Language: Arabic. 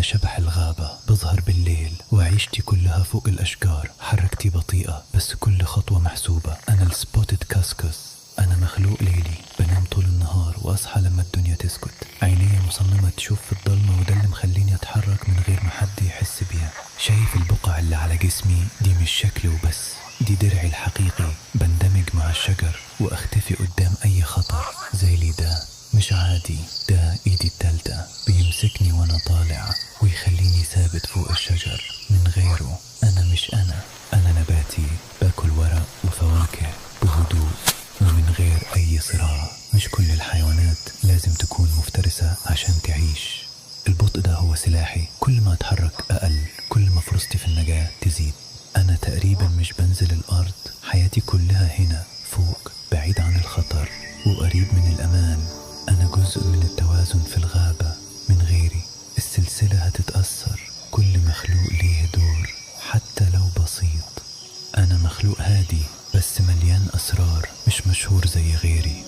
أنا شبح الغابة، بظهر بالليل وعيشتي كلها فوق الأشجار. حركتي بطيئة بس كل خطوة محسوبة. أنا السبوتد كاسكس، أنا مخلوق ليلي، بنام طول النهار وأصحى لما الدنيا تسكت. عيني مصممة تشوف في الضلمة، وده اللي مخليني أتحرك من غير ما حد يحس بيها. شايف البقع اللي على جسمي؟ دي مش شكل وبس، دي درعي الحقيقي. بندمج مع الشجر وأختفي قدام أي خطر. زيلي ده مش عادي، ده إيدي التالتة بيمسكني وأنا طالع ويخليني ثابت فوق الشجر. من غيره أنا مش أنا نباتي، باكل ورق وفواكه بهدوء ومن غير أي صراع. مش كل الحيوانات لازم تكون مفترسة عشان تعيش. البطء ده هو سلاحي، كل ما أتحرك أقل كل ما فرصتي في النجاة تزيد. أنا تقريبا مش بنزل الأرض، حياتي كلها هنا فوق، بعيد عن الخطر وقريب من الأمان. أنا جزء من التوازن في الغابة، من غيري السلسلة هتتأثر. كل مخلوق ليه دور حتى لو بسيط. أنا مخلوق هادي بس مليان أسرار، مش مشهور زي غيري.